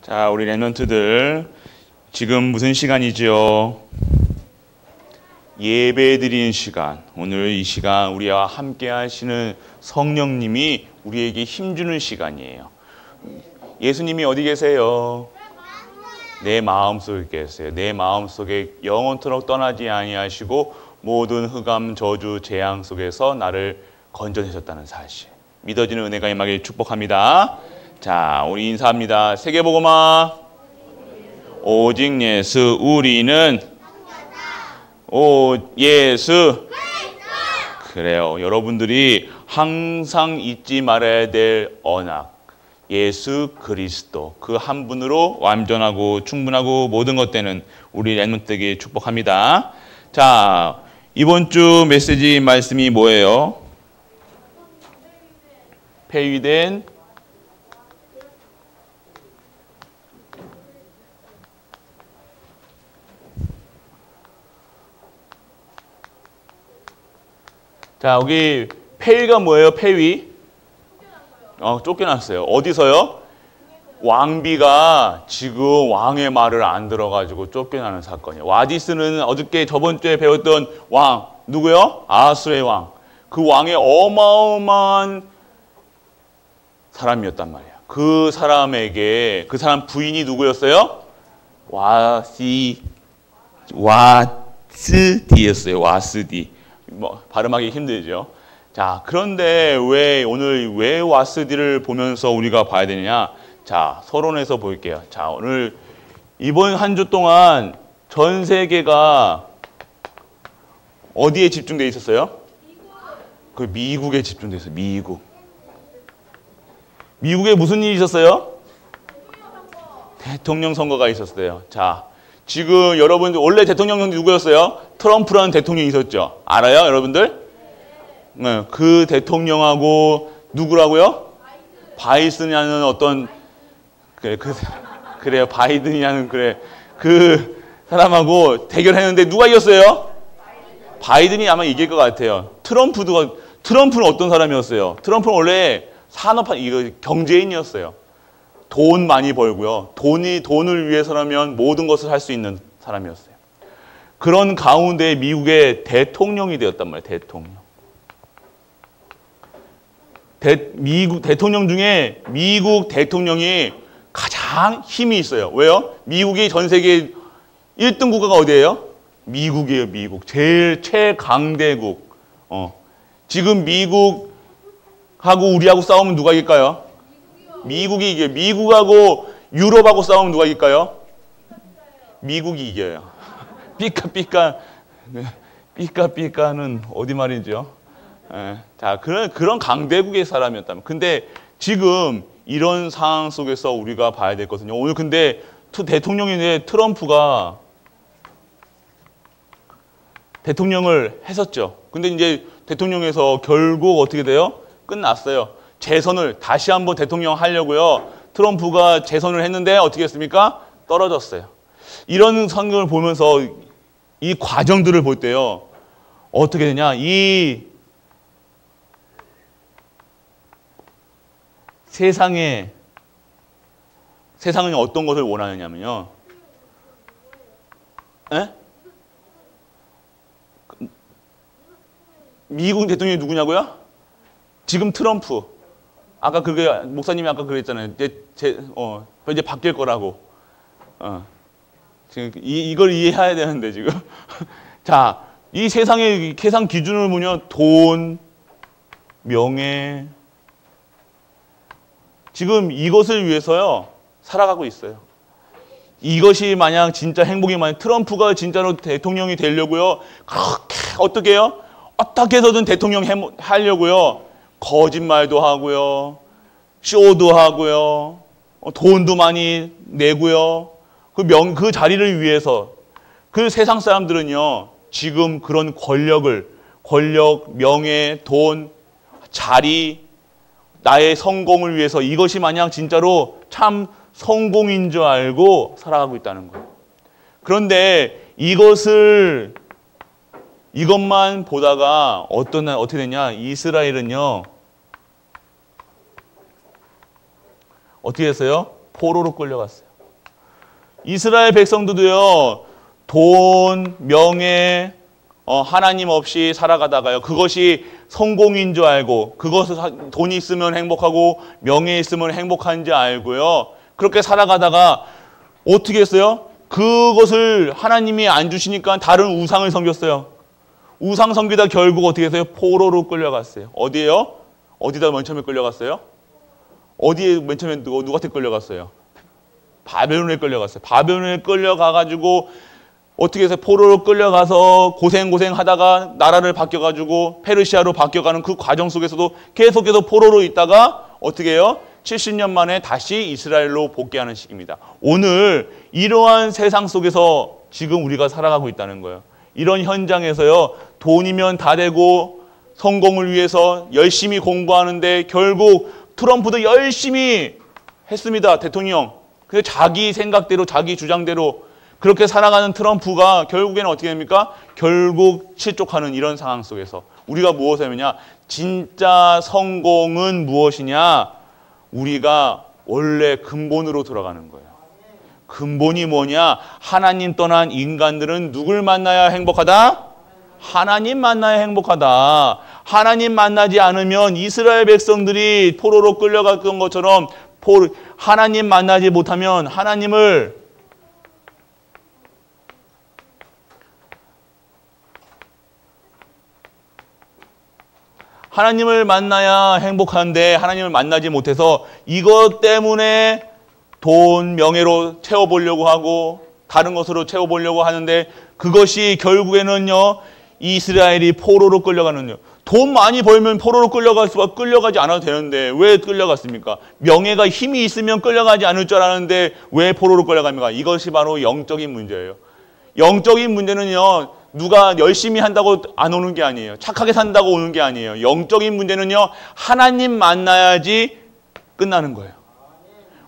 자, 우리 랩런트들 지금 무슨 시간이죠? 예배 드리는 시간. 오늘 이 시간 우리와 함께 하시는 성령님이 우리에게 힘주는 시간이에요. 예수님이 어디 계세요? 내 마음속에 계세요. 내 마음속에 영원토록 떠나지 아니하시고 모든 흑암, 저주, 재앙 속에서 나를 건져내셨다는 사실. 믿어지는 은혜가 임하길 축복합니다. 자, 우리 인사합니다. 세계복음화 오직 예수. 우리는 예수. 그래요. 여러분들이 항상 잊지 말아야 될 언약, 예수 그리스도, 그 한 분으로 완전하고 충분하고 모든 것 되는 우리 랩런트에게 축복합니다. 자, 이번 주 메시지 말씀이 뭐예요? 폐위된 자, 여기 폐위가 뭐예요? 폐위? 쫓겨났어요. 어디서요? 왕비가 지금 왕의 말을 안 들어가지고 쫓겨나는 사건이에요. 와디스는 어저께 저번 주에 배웠던 왕, 누구요? 아하수의 왕. 그 왕의 어마어마한 사람이었단 말이에요. 그 사람에게, 그 사람 부인이 누구였어요? 와스디였어요. 와스디. 발음하기 힘들죠. 자, 그런데 오늘 왜 와스디를 보면서 우리가 봐야 되느냐? 자, 서론에서 볼게요. 자, 오늘 이번 한 주 동안 전 세계가 어디에 집중되어 있었어요? 그 미국에 집중되어 있어요. 미국에 무슨 일이 있었어요? 대통령 선거가 있었어요. 자, 지금 여러분들 원래 대통령이 누구였어요? 트럼프라는 대통령이 있었죠. 알아요, 여러분들? 네, 그 대통령하고 누구라고요? 바이든이라는 어떤 그래요. 바이든이라는 그 사람하고 대결했는데 누가 이겼어요? 바이든이 아마 이길 것 같아요. 트럼프는 어떤 사람이었어요? 트럼프는 원래 경제인이었어요. 돈 많이 벌고요. 돈을 위해서라면 모든 것을 할 수 있는 사람이었어요. 그런 가운데 미국의 대통령이 되었단 말이에요. 대통령 중에 미국 대통령이 가장 힘이 있어요. 왜요? 미국이 전 세계 1등 국가가 어디예요? 미국이에요. 미국. 제일 최강대국. 지금 미국하고 우리하고 싸우면 누가 이길까요? 미국이 이겨요. 미국하고 유럽하고 싸우면 누가 이길까요? 미국이 이겨요. 삐까는 어디 말이죠? 자, 그런 강대국의 사람이었다면. 근데 지금 이런 상황 속에서 우리가 봐야 되거든요. 오늘 근데 대통령인데 트럼프가 대통령을 했었죠. 근데 이제 대통령에서 결국 어떻게 돼요? 끝났어요. 재선을 다시 한번 대통령 하려고요. 트럼프가 재선을 했는데 어떻게 했습니까? 떨어졌어요. 이런 상황을 보면서 이 과정들을 볼 때요. 어떻게 되냐? 이 세상은 어떤 것을 원하느냐면요. 미국 대통령이 누구냐고요? 지금 트럼프. 아까 목사님이 아까 그랬잖아요. 이제 바뀔 거라고. 지금 이걸 이해해야 되는데 지금. 자, 이 세상 기준을 보면 돈, 명예, 지금 이것을 위해서요 살아가고 있어요. 이것이 만약 진짜 행복이 만약 트럼프가 진짜로 대통령이 되려고요, 그렇게 어떻게 해요? 어떻게 해서든 대통령 하려고요. 거짓말도 하고요, 쇼도 하고요, 돈도 많이 내고요. 그 자리를 위해서 그 세상 사람들은요 지금 그런 권력, 명예, 돈, 자리, 나의 성공을 위해서 이것이 마냥 진짜로 참 성공인 줄 알고 살아가고 있다는 거예요. 그런데 이것만 보다가 어떻게 되냐? 이스라엘은요 어떻게 했어요? 포로로 끌려갔어요. 이스라엘 백성들도요, 돈, 명예, 하나님 없이 살아가다가요, 그것이 성공인 줄 알고, 그것을 돈이 있으면 행복하고 명예 있으면 행복한지 알고요, 그렇게 살아가다가 어떻게 했어요? 그것을 하나님이 안 주시니까 다른 우상을 섬겼어요. 우상 섬기다 결국 어떻게 했어요? 포로로 끌려갔어요. 어디에요? 어디다 맨 처음에 끌려갔어요? 어디에 맨 처음에 누구한테 끌려갔어요? 바벨론에 끌려갔어요. 바벨론에 끌려가가지고 어떻게 해서 포로로 끌려가서 고생하다가 나라를 바뀌어가지고 페르시아로 바뀌어가는 그 과정 속에서도 계속해서 포로로 있다가 어떻게 해요? 70년 만에 다시 이스라엘로 복귀하는 시기입니다. 오늘 이러한 세상 속에서 지금 우리가 살아가고 있다는 거예요. 이런 현장에서요, 돈이면 다 되고 성공을 위해서 열심히 공부하는데 결국 트럼프도 열심히 했습니다. 대통령. 그래서 자기 생각대로 자기 주장대로 그렇게 살아가는 트럼프가 결국에는 어떻게 됩니까? 결국 실족하는 이런 상황 속에서 우리가 무엇을 하느냐? 진짜 성공은 무엇이냐? 우리가 원래 근본으로 돌아가는 거예요. 근본이 뭐냐? 하나님 떠난 인간들은 누굴 만나야 행복하다? 하나님 만나야 행복하다. 하나님 만나지 않으면 이스라엘 백성들이 포로로 끌려갔던 것처럼 하나님 만나지 못하면 하나님을 만나야 행복한데 하나님을 만나지 못해서 이것 때문에 돈, 명예로 채워보려고 하고 다른 것으로 채워보려고 하는데 그것이 결국에는요, 이스라엘이 포로로 끌려가는요. 돈 많이 벌면 포로로 끌려가지 않아도 되는데 왜 끌려갔습니까? 명예가 힘이 있으면 끌려가지 않을 줄 알았는데 왜 포로로 끌려갑니까? 이것이 바로 영적인 문제예요. 영적인 문제는요, 누가 열심히 한다고 안 오는 게 아니에요. 착하게 산다고 오는 게 아니에요. 영적인 문제는요, 하나님 만나야지 끝나는 거예요.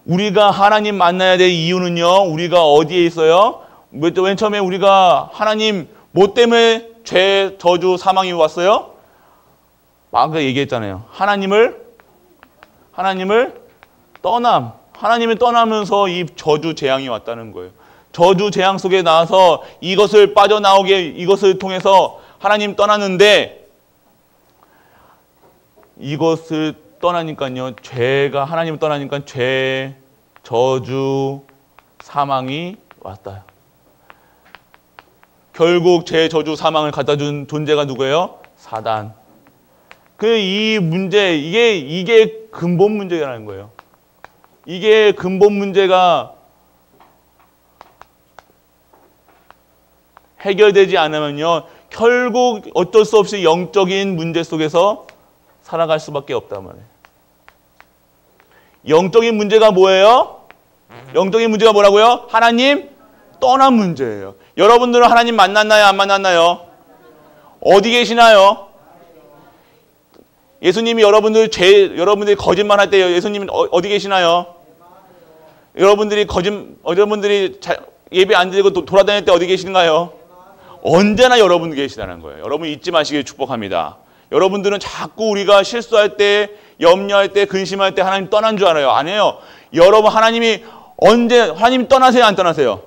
우리가 하나님 만나야 될 이유는요, 우리가 어디에 있어요? 맨 처음에 우리가 하나님 뭐 때문에 죄, 저주, 사망이 왔어요? 아까 얘기했잖아요. 하나님을 하나님을 떠나면서 이 저주, 재앙이 왔다는 거예요. 저주, 재앙 속에 나와서 이것을 이것을 통해서 하나님 떠났는데 이것을 떠나니까요, 하나님을 떠나니까 죄, 저주, 사망이 왔다. 결국 죄, 저주, 사망을 갖다 준 존재가 누구예요? 사단. 이 문제, 이게 근본 문제라는 거예요. 이게 근본 문제가 해결되지 않으면요, 결국 어쩔 수 없이 영적인 문제 속에서 살아갈 수밖에 없단 말이에요. 영적인 문제가 뭐예요? 영적인 문제가 뭐라고요? 하나님 떠난 문제예요. 여러분들은 하나님 만났나요? 안 만났나요? 어디 계시나요? 예수님이 여러분들이 거짓말할 때 예수님은 어디 계시나요? 여러분들이 예배 안 드리고 돌아다닐 때 어디 계신가요? 언제나 여러분 계시다는 거예요. 여러분 잊지 마시길 축복합니다. 여러분들은 자꾸 우리가 실수할 때, 염려할 때, 근심할 때 하나님 떠난 줄 알아요. 아니에요. 여러분 하나님이 떠나세요? 안 떠나세요?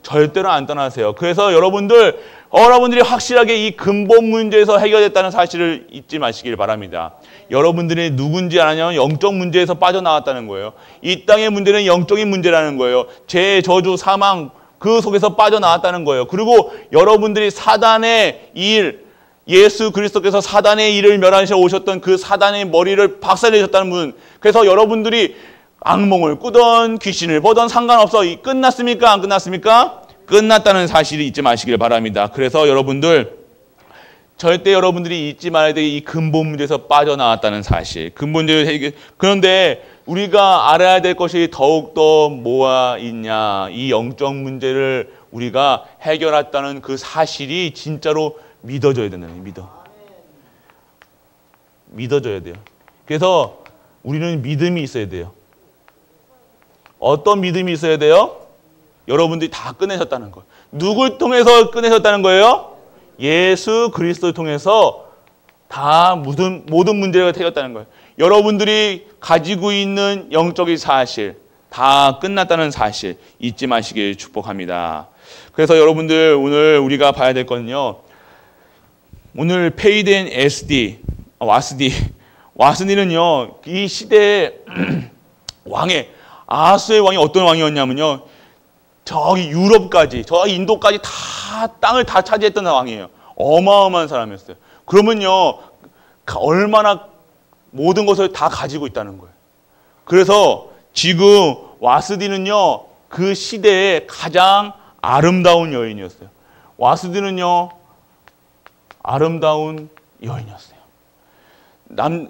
절대로 안 떠나세요. 그래서 여러분들이 확실하게 이 근본 문제에서 해결됐다는 사실을 잊지 마시길 바랍니다. 여러분들이 누군지 아냐면 영적 문제에서 빠져나왔다는 거예요. 이 땅의 문제는 영적인 문제라는 거예요. 죄, 저주, 사망 그 속에서 빠져나왔다는 거예요. 그리고 여러분들이 사단의 일, 예수 그리스도께서 사단의 일을 멸하셔 오셨던 그 사단의 머리를 박살내셨다는 분. 그래서 여러분들이 악몽을 꾸던 귀신을 보던 상관없어. 끝났습니까? 안 끝났습니까? 끝났다는 사실을 잊지 마시길 바랍니다. 그래서 절대 여러분들이 잊지 말아야 될 이 근본 문제에서 빠져나왔다는 사실. 그런데 우리가 알아야 될 것이 더욱더 뭐가 있냐. 이 영적 문제를 우리가 해결했다는 그 사실이 진짜로 믿어져야 된다는 거예요. 믿어져야 돼요. 그래서 우리는 믿음이 있어야 돼요. 어떤 믿음이 있어야 돼요? 여러분들이 다 끝내셨다는 거예요. 누굴 통해서 끝내셨다는 거예요? 예수 그리스도를 통해서 다 모든 문제가 해결됐다는 거예요. 여러분들이 가지고 있는 영적인 사실, 다 끝났다는 사실 잊지 마시길 축복합니다. 그래서 여러분들 오늘 우리가 봐야 될 거는요. 오늘 페이덴 SD, 와스디는요. 이 시대의 왕의 아하스의 왕이 어떤 왕이었냐면요. 저기 유럽까지, 저기 인도까지 다 땅을 다 차지했던 왕이에요. 어마어마한 사람이었어요. 그러면요. 얼마나 모든 것을 다 가지고 있다는 거예요. 그래서 지금 와스디는요. 그 시대의 가장 아름다운 여인이었어요. 와스디는요. 아름다운 여인이었어요.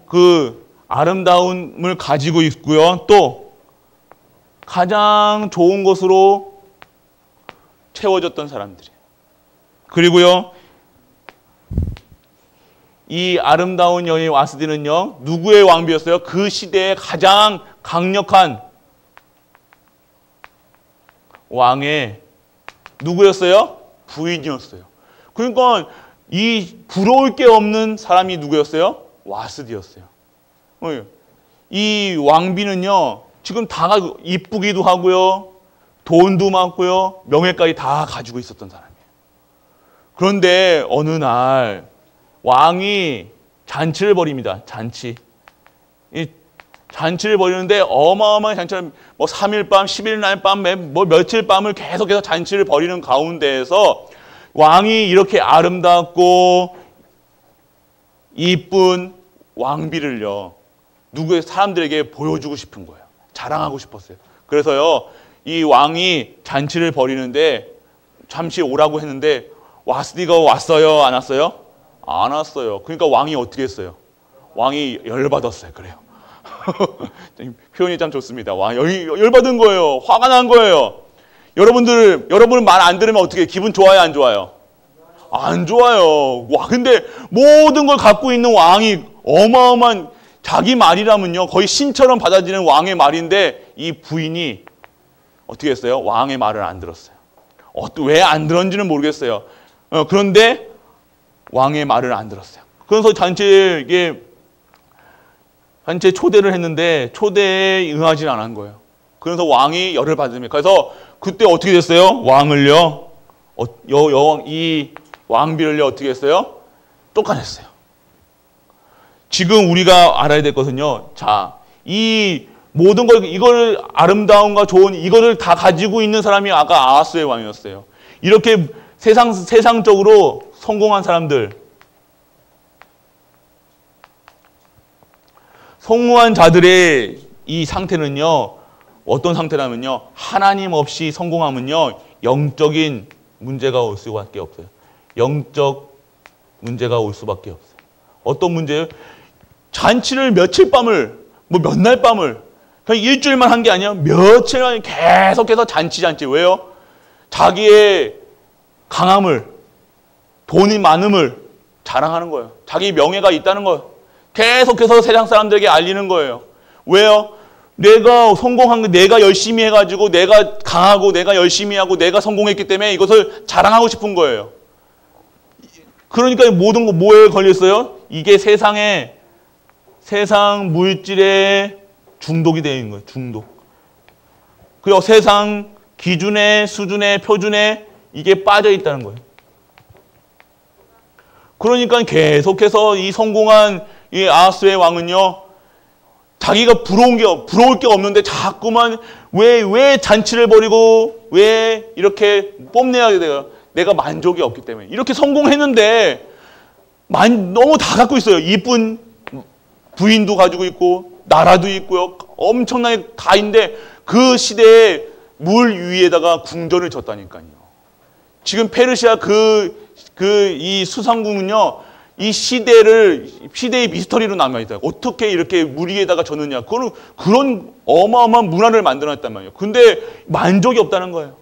그 아름다움을 가지고 있고요. 또 가장 좋은 것으로 채워졌던 사람들이에요. 그리고요. 이 아름다운 여인 와스디는요. 누구의 왕비였어요? 그 시대의 가장 강력한 왕의 누구였어요? 부인이었어요. 그러니까 이 부러울 게 없는 사람이 누구였어요? 와스디였어요. 이 왕비는요. 지금 다 이쁘기도 하고요. 돈도 많고요. 명예까지 다 가지고 있었던 사람이에요. 그런데 어느 날 왕이 잔치를 벌입니다. 잔치를 벌이는데 어마어마한 잔치를 3일 밤, 10일 날 밤, 며칠 밤을 계속해서 잔치를 벌이는 가운데에서 왕이 이렇게 아름답고 이쁜 왕비를요. 누구의 사람들에게 보여주고 싶은 거예요. 자랑하고 싶었어요. 그래서요. 이 왕이 잔치를 벌이는데 잠시 오라고 했는데 와스디가 왔어요? 안 왔어요? 안 왔어요. 그러니까 왕이 어떻게 했어요? 왕이 열받았어요. 그래요. 표현이 참 좋습니다. 왕이 열받은 거예요. 화가 난 거예요. 여러분 말 안 들으면 어떻게 기분 좋아요? 안 좋아요? 안 좋아요. 와, 근데 모든 걸 갖고 있는 왕이 어마어마한 자기 말이라면요. 거의 신처럼 받아들이는 왕의 말인데 이 부인이 어떻게 했어요? 왕의 말을 안 들었어요. 왜 안 들었는지는 모르겠어요. 그런데 왕의 말을 안 들었어요. 그래서 잔치에 초대를 했는데 초대에 응하지 않은 거예요. 그래서 왕이 열을 받으며 그래서 그때 어떻게 됐어요? 왕을요. 이 왕비를요 어떻게 했어요? 쫓아냈어요. 지금 우리가 알아야 될 것은요. 자, 이 모든 걸 이걸 아름다움과 좋은 이거를 다 가지고 있는 사람이 아까 아하스의 왕이었어요. 이렇게 세상적으로 성공한 사람들, 성공한 자들의 이 상태는요. 어떤 상태라면요. 하나님 없이 성공하면요. 영적인 문제가 올 수밖에 없어요. 영적 문제가 올 수밖에 없어요. 어떤 문제예요? 잔치를 며칠 밤을 몇 날 밤을 그냥 일주일만 한 게 아니야. 며칠만 계속해서 잔치. 왜요? 자기의 강함을 돈이 많음을 자랑하는 거예요. 자기 명예가 있다는 거예요. 계속해서 세상 사람들에게 알리는 거예요. 왜요? 내가 성공한 거, 내가 열심히 해가지고, 내가 강하고, 내가 열심히 하고, 내가 성공했기 때문에 이것을 자랑하고 싶은 거예요. 그러니까 모든 거 뭐에 걸렸어요? 이게 세상 물질에 중독이 되어 있는 거예요. 중독. 그리고 세상 기준에, 수준에, 표준에 이게 빠져 있다는 거예요. 그러니까 계속해서 이 성공한 이 아하스의 왕은요, 자기가 부러울 게 없는데 자꾸만 왜 잔치를 벌이고 왜 이렇게 뽐내야 돼요? 내가 만족이 없기 때문에. 이렇게 성공했는데 너무 다 갖고 있어요. 이쁜 부인도 가지고 있고 나라도 있고요. 엄청나게 다 있는데 그 시대에 물 위에다가 궁전을 졌다니까요. 지금 페르시아 이 수상궁은요. 이 시대의 미스터리로 남아있어요. 어떻게 이렇게 물 위에다가 졌느냐. 그런 어마어마한 문화를 만들어냈단 말이에요. 근데 만족이 없다는 거예요.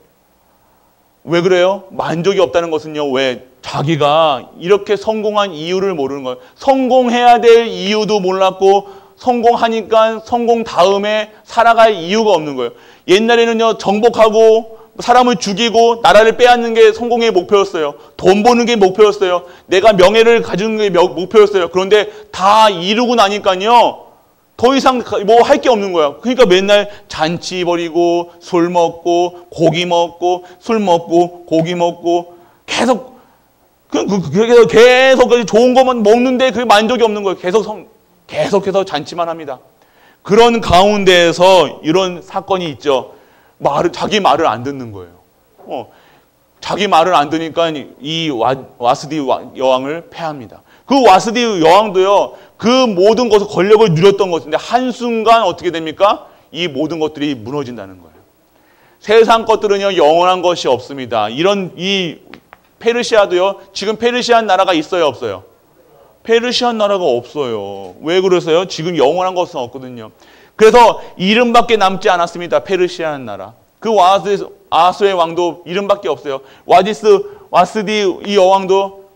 왜 그래요? 만족이 없다는 것은요. 왜? 자기가 이렇게 성공한 이유를 모르는 거예요. 성공해야 될 이유도 몰랐고 성공하니까 성공 다음에 살아갈 이유가 없는 거예요. 옛날에는요. 정복하고 사람을 죽이고 나라를 빼앗는 게 성공의 목표였어요. 돈 버는 게 목표였어요. 내가 명예를 가지는 게 목표였어요. 그런데 다 이루고 나니까요. 더 이상 뭐 할 게 없는 거야. 그러니까 맨날 잔치 벌이고 술 먹고 고기 먹고 술 먹고 고기 먹고 계속 계속 좋은 것만 먹는데 그게 만족이 없는 거예요. 계속해서 잔치만 합니다. 그런 가운데에서 이런 사건이 있죠. 자기 말을 안 듣는 거예요. 자기 말을 안 듣으니까 이 와스디 여왕을 패합니다. 그 와스디 여왕도요, 그 모든 것을 권력을 누렸던 것인데 한순간 어떻게 됩니까? 이 모든 것들이 무너진다는 거예요. 세상 것들은요, 영원한 것이 없습니다. 이 페르시아도요, 지금 페르시안 나라가 있어요, 없어요? 페르시안 나라가 없어요. 왜 그러세요? 지금 영원한 것은 없거든요. 그래서 이름밖에 남지 않았습니다. 페르시안 나라. 그 아하수의 왕도 이름밖에 없어요. 와스디 이 여왕도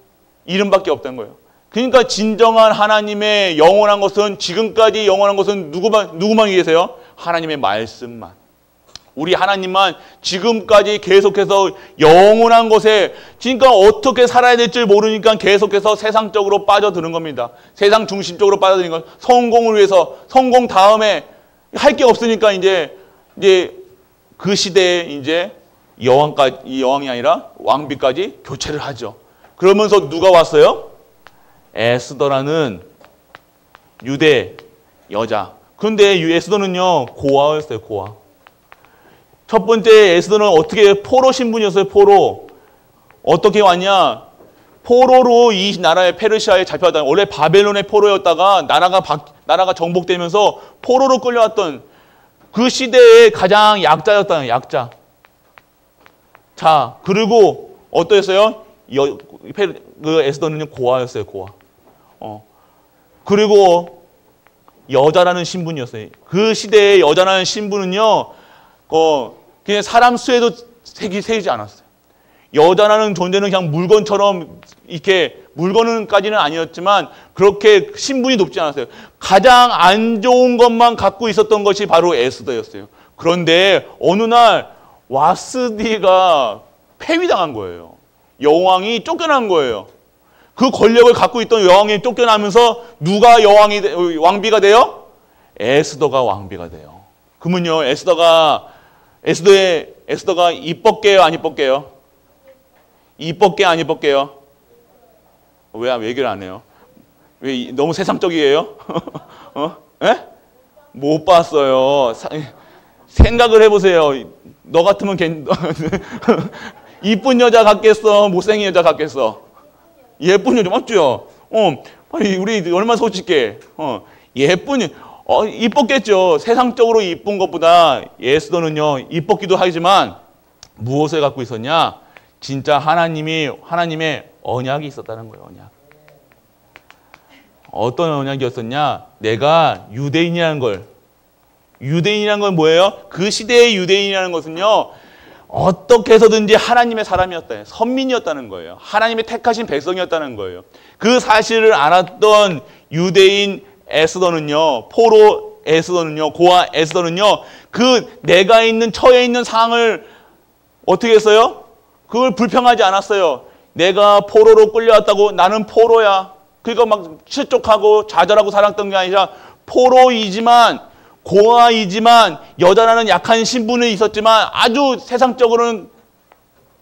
이름밖에 없다는 거예요. 그러니까 진정한 하나님의 영원한 것은, 지금까지 영원한 것은 누구만 계세요? 하나님의 말씀만. 우리 하나님만 지금까지 계속해서 영원한 것에, 그러니까 어떻게 살아야 될지 모르니까 계속해서 세상적으로 빠져드는 겁니다. 세상 중심적으로 빠져드는 건 성공을 위해서, 성공 다음에 할 게 없으니까 이제 그 시대에 이제 이 여왕이 아니라 왕비까지 교체를 하죠. 그러면서 누가 왔어요? 에스더라는 유대 여자. 그런데 에스더는요, 고아였어요, 고아. 첫 번째 에스더는 어떻게 포로 신분이었어요, 포로. 어떻게 왔냐? 포로로 이 나라의 페르시아에 잡혀왔다. 원래 바벨론의 포로였다가 나라가 정복되면서 포로로 끌려왔던 그 시대의 가장 약자였다는 약자. 자, 그리고 어떠했어요? 그 에스더는 고아였어요, 고아. 그리고 여자라는 신분이었어요. 그 시대의 여자라는 신분은요, 그냥 사람 수에도 세지 않았어요. 여자라는 존재는 그냥 물건처럼 이렇게, 물건까지는 아니었지만 그렇게 신분이 높지 않았어요. 가장 안 좋은 것만 갖고 있었던 것이 바로 에스더였어요. 그런데 어느 날 와스디가 폐위당한 거예요. 여왕이 쫓겨난 거예요. 그 권력을 갖고 있던 여왕이 쫓겨나면서 누가 왕비가 돼요? 에스더가 왕비가 돼요. 그러면요, 에스더가 이뻤게요, 안 이뻤게요? 이뻤게, 안 이뻤게요? 왜 얘기를 안 해요? 왜 너무 세상적이에요? 예? 못 봤어요. 생각을 해보세요. 너 같으면 이쁜 여자 같겠어? 못생긴 여자 같겠어? 예쁜 여자 맞죠? 우리 얼마나 솔직해. 이뻤겠죠. 세상적으로 이쁜 것보다 에스더는요, 이뻤기도 하지만 무엇을 갖고 있었냐? 진짜 하나님의 언약이 있었다는 거예요, 언약. 어떤 언약이었었냐? 내가 유대인이라는 건 뭐예요? 그 시대의 유대인이라는 것은요, 어떻게 해서든지 하나님의 사람이었다. 선민이었다는 거예요. 하나님의 택하신 백성이었다는 거예요. 그 사실을 알았던 유대인 에스더는요, 포로 에스더는요, 고아 에스더는요, 그 내가 처해 있는 상황을 어떻게 했어요? 그걸 불평하지 않았어요. 내가 포로로 끌려왔다고, 나는 포로야. 그러니까 막 실족하고 좌절하고 살았던 게 아니라 포로이지만, 고아이지만, 여자라는 약한 신분이 있었지만 아주 세상적으로는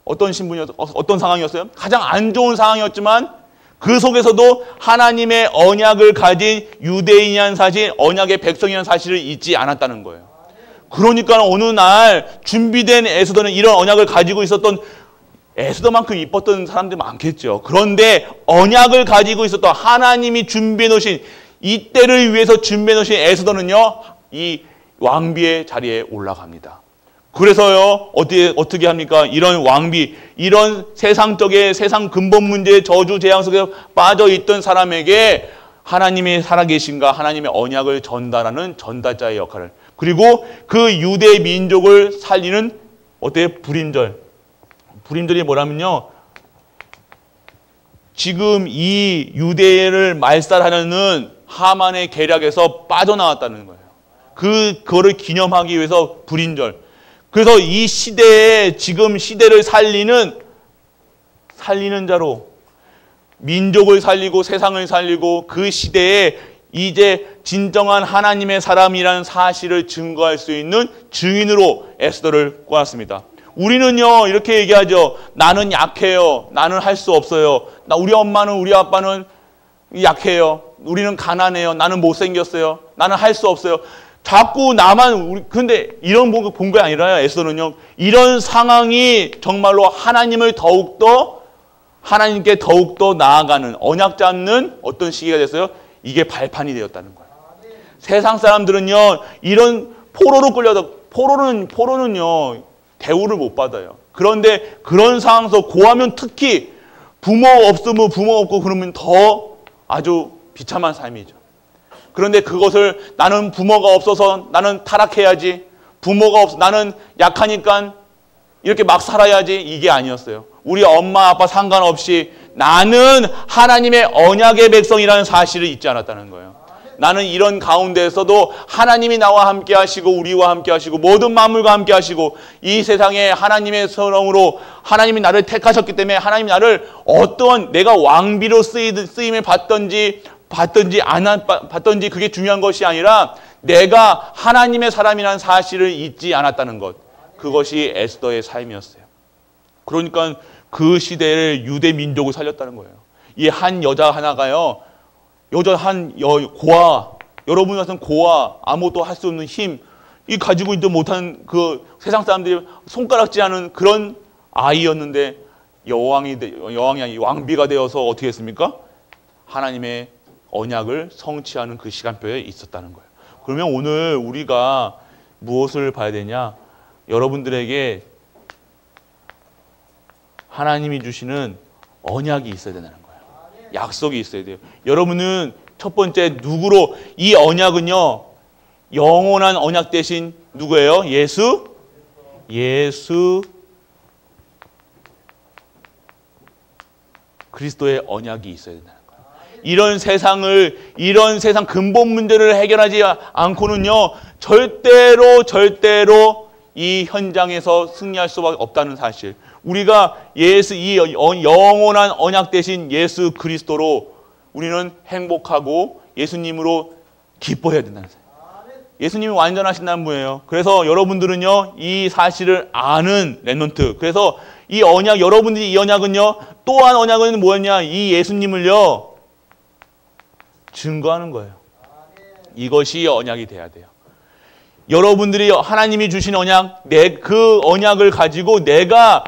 어떤 상황이었어요? 가장 안 좋은 상황이었지만 그 속에서도 하나님의 언약을 가진 유대인이라는 사실, 언약의 백성이라는 사실을 잊지 않았다는 거예요. 그러니까 어느 날 준비된 에스더는 이런 언약을 가지고 있었던, 에스더만큼 이뻤던 사람들이 많겠죠. 그런데 언약을 가지고 있었던, 하나님이 준비해 놓으신, 이때를 위해서 준비해 놓으신 에스더는요, 이 왕비의 자리에 올라갑니다. 그래서요, 어떻게 합니까? 이런 왕비, 이런 세상 근본 문제의 저주 재앙 속에 빠져 있던 사람에게 하나님이 살아계신가, 하나님의 언약을 전달하는 전달자의 역할을, 그리고 그 유대 민족을 살리는 불임절이 뭐라면요, 지금 이 유대를 말살하려는 하만의 계략에서 빠져나왔다는 거예요. 그거를 기념하기 위해서 불임절. 그래서 이 시대에, 지금 시대를 살리는 자로 민족을 살리고 세상을 살리고 그 시대에 이제 진정한 하나님의 사람이라는 사실을 증거할 수 있는 증인으로 에스더를 꼬았습니다. 우리는요 이렇게 얘기하죠. 나는 약해요. 나는 할 수 없어요. 우리 엄마는 우리 아빠는 약해요. 우리는 가난해요. 나는 못생겼어요. 나는 할 수 없어요. 자꾸 나만 근데 이런 본 게 아니라요. 에스더는요 이런 상황이 정말로 하나님께 더욱더 나아가는 언약 잡는 어떤 시기가 됐어요. 이게 발판이 되었다는 거예요. 세상 사람들은요 이런 포로로 끌려서 포로는요 대우를 못 받아요. 그런데 그런 상황에서 고하면 특히 부모 없으면 부모 없고 그러면 더 아주 비참한 삶이죠. 그런데 그것을 나는 부모가 없어서 나는 타락해야지, 부모가 없어 나는 약하니까 이렇게 막 살아야지, 이게 아니었어요. 우리 엄마 아빠 상관없이 나는 하나님의 언약의 백성이라는 사실을 잊지 않았다는 거예요. 나는 이런 가운데에서도 하나님이 나와 함께 하시고 우리와 함께 하시고 모든 만물과 함께 하시고 이 세상에 하나님의 선언으로 하나님이 나를 택하셨기 때문에 하나님이 나를 어떠한 내가 왕비로 쓰임을 받든지 안 받든지 그게 중요한 것이 아니라 내가 하나님의 사람이라는 사실을 잊지 않았다는 것. 그것이 에스더의 삶이었어요. 그러니까 그 시대를 유대 민족을 살렸다는 거예요. 이 한 여자 하나가요. 고아, 여러분 같은 고아, 아무것도 할 수 없는 힘, 이 가지고 있지 못한 그 세상 사람들이 손가락질하는 그런 아이였는데 여왕이 아니 왕비가 되어서 어떻게 했습니까? 하나님의 언약을 성취하는 그 시간표에 있었다는 거예요. 그러면 오늘 우리가 무엇을 봐야 되냐? 여러분들에게 하나님이 주시는 언약이 있어야 된다는 거예요. 약속이 있어야 돼요. 여러분은 첫 번째 누구로 이 언약은요. 영원한 언약 대신 누구예요? 예수 그리스도의 언약이 있어야 된다는 거예요. 이런 세상 근본 문제를 해결하지 않고는요. 절대로 이 현장에서 승리할 수밖에 없다는 사실. 우리가 이 영원한 언약 대신 예수 그리스도로 우리는 행복하고 예수님으로 기뻐해야 된다는 사실. 예수님이 완전하신다는 분이에요. 그래서 여러분들은요, 이 사실을 아는 렘넌트. 그래서 이 언약, 여러분들이 이 언약은요, 또한 언약은 뭐였냐? 이 예수님을요, 증거하는 거예요. 이것이 언약이 돼야 돼요. 여러분들이 하나님이 주신 언약, 그 언약을 가지고 내가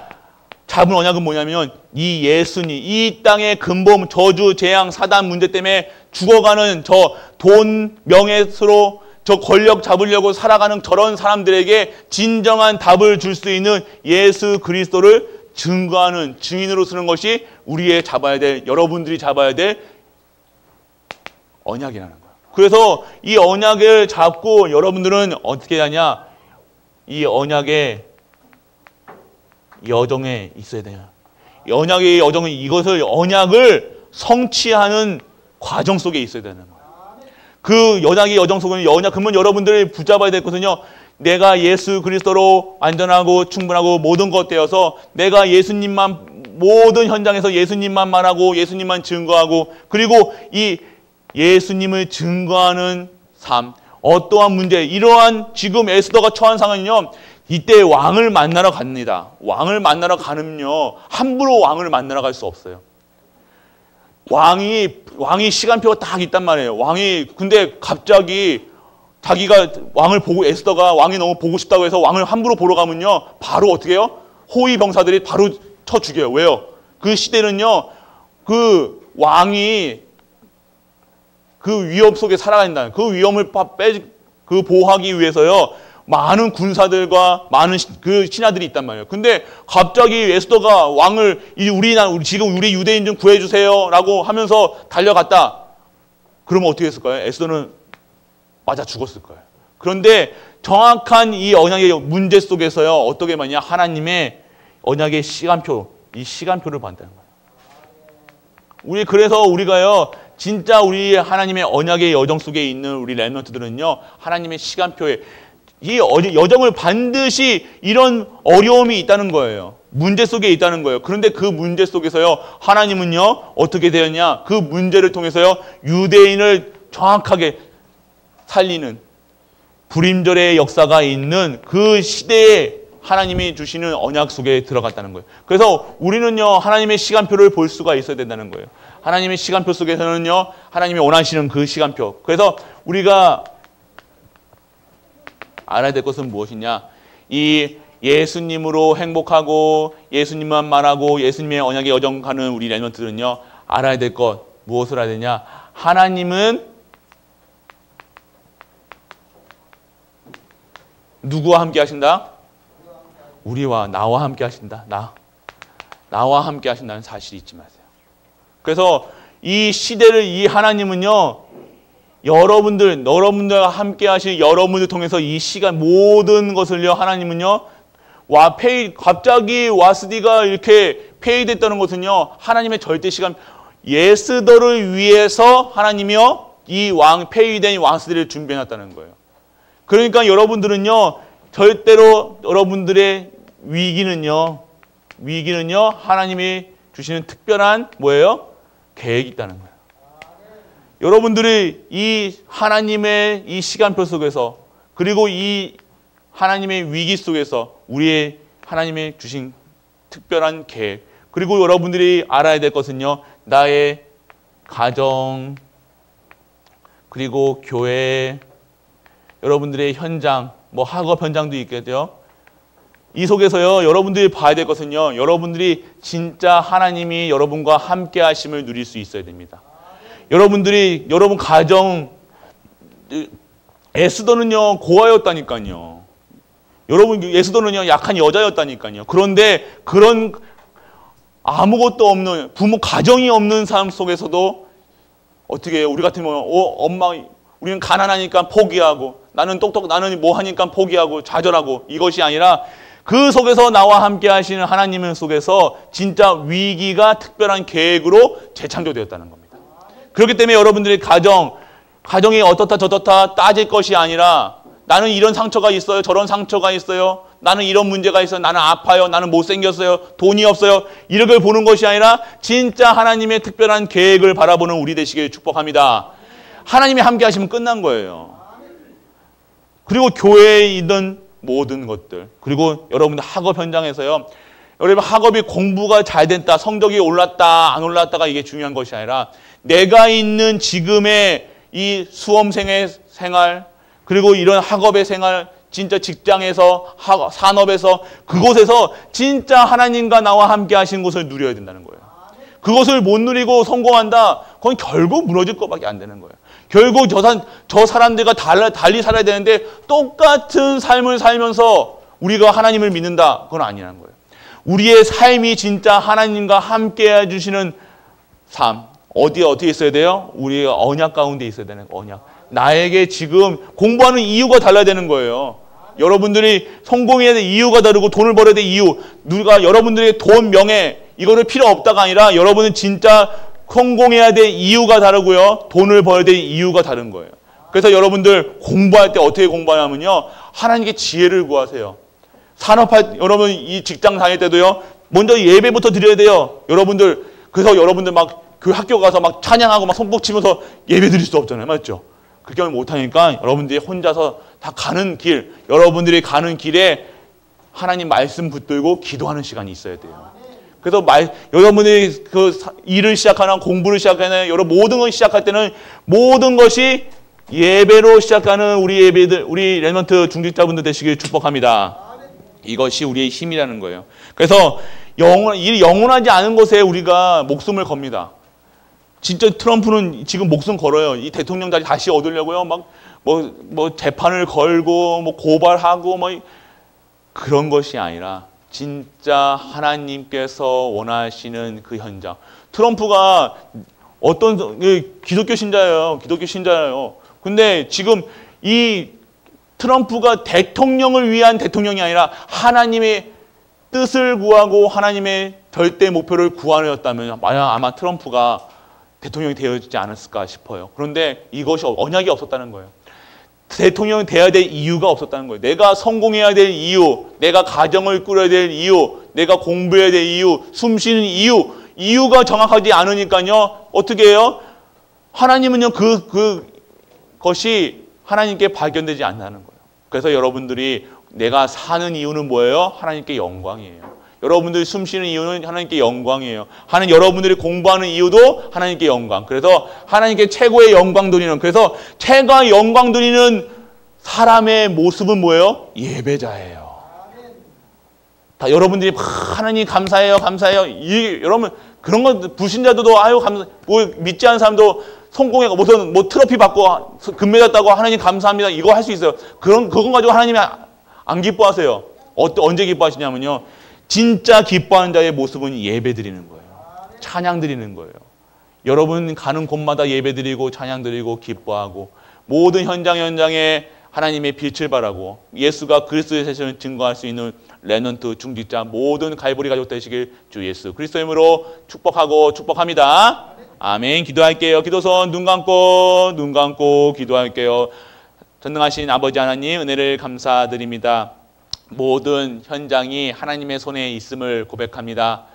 잡은 언약은 뭐냐면 이 예수님, 이 땅의 근본, 저주, 재앙, 사단 문제 때문에 죽어가는 저 돈, 명예스로 저 권력 잡으려고 살아가는 저런 사람들에게 진정한 답을 줄 수 있는 예수 그리스도를 증거하는 증인으로 쓰는 것이 우리의 잡아야 될, 여러분들이 잡아야 될 언약이라는 거예요. 그래서 이 언약을 잡고 여러분들은 어떻게 하냐? 이 언약의 여정에 있어야 돼요. 언약의 여정은 이것을 언약을 성취하는 과정 속에 있어야 되는 거예요. 그 언약의 여정 속에는 그러면 여러분들이 붙잡아야 될 것은요. 내가 예수 그리스도로 완전하고 충분하고 모든 것 되어서 내가 예수님만 모든 현장에서 예수님만 말하고 예수님만 증거하고 그리고 이 예수님을 증거하는 삶. 어떠한 문제, 이러한 지금 에스더가 처한 상황은요. 이때 왕을 만나러 갑니다. 왕을 만나러 가면요. 함부로 왕을 만나러 갈 수 없어요. 왕이 시간표가 딱 있단 말이에요. 근데 갑자기 자기가 에스더가 왕이 너무 보고 싶다고 해서 왕을 함부로 보러 가면요. 바로 어떻게 해요? 호위 병사들이 바로 쳐 죽여요. 왜요? 그 시대는요. 그 왕이 그 위험 속에 살아간다는 그 위험을 보호하기 위해서요. 많은 군사들과 많은 그 신하들이 있단 말이에요. 근데 갑자기 에스더가 왕을 지금 우리 유대인 좀 구해주세요라고 하면서 달려갔다. 그러면 어떻게 했을까요? 에스더는 맞아 죽었을 거예요. 그런데 정확한 이 언약의 문제 속에서요. 어떻게 말이냐? 하나님의 언약의 이 시간표를 받는다는 거예요. 그래서 우리가요. 진짜 우리 하나님의 언약의 여정 속에 있는 우리 렘넌트들은요. 하나님의 시간표에 이 여정을 반드시 이런 어려움이 있다는 거예요. 문제 속에 있다는 거예요. 그런데 그 문제 속에서요. 하나님은요. 어떻게 되었냐. 그 문제를 통해서요. 유대인을 정확하게 살리는 불임절의 역사가 있는 그 시대에 하나님이 주시는 언약 속에 들어갔다는 거예요. 그래서 우리는요, 하나님의 시간표를 볼 수가 있어야 된다는 거예요. 하나님의 시간표 속에서는요, 하나님이 원하시는 그 시간표. 그래서 우리가 알아야 될 것은 무엇이냐? 이 예수님으로 행복하고 예수님만 말하고 예수님의 언약의 여정 가는 우리 렘넌트들은요, 알아야 될 것 무엇을 알아야 되냐? 하나님은 누구와 함께 하신다? 우리와 나와 함께 하신다. 나와 함께 하신다는 사실이 잊지 마세요. 그래서 이 시대를 이 하나님은요, 여러분들과 함께 하실 여러분들 통해서 이 시간 모든 것을요, 하나님은요, 갑자기 와스디가 이렇게 폐위됐다는 것은요, 하나님의 절대 시간, 예스더를 위해서 하나님이요, 이 폐위된 왕스디를 준비해놨다는 거예요. 그러니까 여러분들은요, 절대로 여러분들의 위기는요, 하나님이 주시는 특별한 뭐예요? 계획이 있다는 거예요. 여러분들이 이 하나님의 이 시간표 속에서, 그리고 이 하나님의 위기 속에서 우리의 하나님의 주신 특별한 계획, 그리고 여러분들이 알아야 될 것은요, 나의 가정, 그리고 교회, 여러분들의 현장, 뭐 학업 현장도 있겠죠. 이 속에서요, 여러분들이 봐야 될 것은요, 여러분들이 진짜 하나님이 여러분과 함께 하심을 누릴 수 있어야 됩니다. 여러분 가정, 에스더는요, 고아였다니까요. 여러분, 에스더는요, 약한 여자였다니까요. 그런데 그런 아무것도 없는, 부모 가정이 없는 삶 속에서도 어떻게 해요? 우리 같으면, 엄마, 우리는 가난하니까 포기하고, 나는 뭐 하니까 포기하고, 좌절하고, 이것이 아니라 그 속에서 나와 함께 하시는 하나님 속에서 진짜 위기가 특별한 계획으로 재창조되었다는 겁니다. 그렇기 때문에 여러분들의 가정이 어떻다 저렇다 따질 것이 아니라, 나는 이런 상처가 있어요, 저런 상처가 있어요, 나는 이런 문제가 있어요, 나는 아파요, 나는 못생겼어요, 돈이 없어요, 이런 걸 보는 것이 아니라 진짜 하나님의 특별한 계획을 바라보는 우리 되시길 축복합니다. 하나님이 함께 하시면 끝난 거예요. 그리고 교회에 있는 모든 것들, 그리고 여러분들 학업 현장에서요, 여러분 학업이 공부가 잘 됐다, 성적이 올랐다 안 올랐다가 이게 중요한 것이 아니라, 내가 있는 지금의 이 수험생의 생활, 그리고 이런 학업의 생활, 진짜 직장에서, 산업에서, 그곳에서 진짜 하나님과 나와 함께 하신 것을 누려야 된다는 거예요. 그것을 못 누리고 성공한다, 그건 결국 무너질 것밖에 안 되는 거예요. 결국 저 사람들과 달리 살아야 되는데 똑같은 삶을 살면서 우리가 하나님을 믿는다, 그건 아니라는 거예요. 우리의 삶이 진짜 하나님과 함께 해주시는 삶, 어떻게 있어야 돼요? 우리의 언약 가운데 있어야 되는 언약. 나에게 지금 공부하는 이유가 달라야 되는 거예요. 여러분들이 성공해야 될 이유가 다르고, 돈을 벌어야 될 이유, 여러분들의 돈, 명예, 이거를 필요 없다가 아니라, 여러분은 진짜 성공해야 될 이유가 다르고요, 돈을 벌어야 될 이유가 다른 거예요. 그래서 여러분들 공부할 때 어떻게 공부하냐면요, 하나님께 지혜를 구하세요. 여러분 이 직장 다닐 때도요, 먼저 예배부터 드려야 돼요. 그래서 여러분들 막 그 학교 가서 막 찬양하고 막 손뼉 치면서 예배 드릴 수 없잖아요. 맞죠? 그렇게 하면 못하니까 여러분들이 혼자서 다 여러분들이 가는 길에 하나님 말씀 붙들고 기도하는 시간이 있어야 돼요. 그래서 여러분들이 그 일을 시작하나 공부를 시작하나 여러분 모든 걸 시작할 때는 모든 것이 예배로 시작하는 우리 렘넌트 중직자분들 되시길 축복합니다. 이것이 우리의 힘이라는 거예요. 그래서 영원하지 않은 것에 우리가 목숨을 겁니다. 진짜 트럼프는 지금 목숨 걸어요. 이 대통령 자리 다시 얻으려고요. 뭐 재판을 걸고 뭐 고발하고 뭐 그런 것이 아니라 진짜 하나님께서 원하시는 그 현장. 트럼프가 기독교 신자예요. 근데 지금 이 트럼프가 대통령을 위한 대통령이 아니라 하나님의 뜻을 구하고 하나님의 절대 목표를 구하였다면 아마 트럼프가 대통령이 되어지지 않았을까 싶어요. 그런데 이것이 언약이 없었다는 거예요. 대통령이 되어야 될 이유가 없었다는 거예요. 내가 성공해야 될 이유, 내가 가정을 꾸려야 될 이유, 내가 공부해야 될 이유, 숨쉬는 이유가 정확하지 않으니까요. 어떻게 해요? 하나님은요, 것이 하나님께 발견되지 않는 거예요. 그래서 여러분들이 내가 사는 이유는 뭐예요? 하나님께 영광이에요. 여러분들이 숨 쉬는 이유는 하나님께 영광이에요. 여러분들이 공부하는 이유도 하나님께 영광. 그래서 하나님께 최고의 영광 돌리는, 그래서 최고의 영광 돌리는 사람의 모습은 뭐예요? 예배자예요. 다 여러분들이 하나님 감사해요, 감사해요. 여러분 그런 거 불신자들도 아유 감사, 뭐 믿지 않는 사람도 성공해가 무슨 뭐 트로피 받고 금메달 따고 하나님 감사합니다. 이거 할 수 있어요. 그건 가지고 하나님이 안 기뻐하세요. 언제 기뻐하시냐면요. 진짜 기뻐하는 자의 모습은 예배 드리는 거예요. 찬양 드리는 거예요. 여러분 가는 곳마다 예배 드리고 찬양 드리고 기뻐하고 모든 현장에 하나님의 빛을 발하고 예수가 그리스도의 세상을 증거할 수 있는 렘넌트 중직자 모든 갈보리 가족 되시길 주 예수 그리스도의 이름으로 축복하고 축복합니다. 아멘. 기도할게요. 기도선 눈 감고 기도할게요. 전능하신 아버지 하나님 은혜를 감사드립니다. 모든 현장이 하나님의 손에 있음을 고백합니다.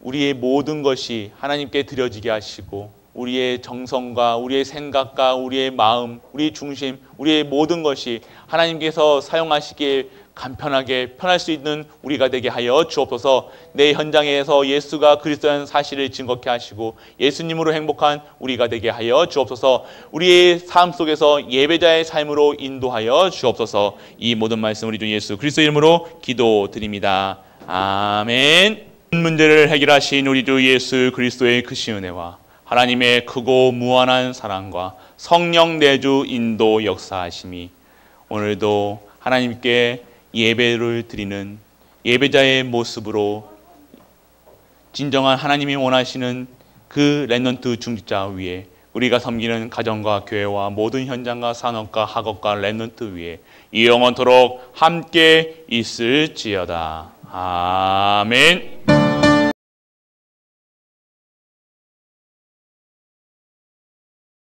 우리의 모든 것이 하나님께 드려지게 하시고 우리의 정성과 우리의 생각과 우리의 마음, 우리의 중심, 우리의 모든 것이 하나님께서 사용하시기에 간편하게 편할 수 있는 우리가 되게 하여 주옵소서. 내 현장에서 예수가 그리스도라는 사실을 증거케 하시고 예수님으로 행복한 우리가 되게 하여 주옵소서. 우리의 삶 속에서 예배자의 삶으로 인도하여 주옵소서. 이 모든 말씀 우리 주 예수 그리스도 이름으로 기도드립니다. 아멘. 문제를 해결하신 우리 주 예수 그리스도의 크신 은혜와 하나님의 크고 무한한 사랑과 성령 내주 인도 역사하심이 오늘도 하나님께 예배를 드리는 예배자의 모습으로 진정한 하나님이 원하시는 그 렘넌트 중직자 위에 우리가 섬기는 가정과 교회와 모든 현장과 산업과 학업과 렘넌트 위에 이 영원토록 함께 있을지어다. 아멘.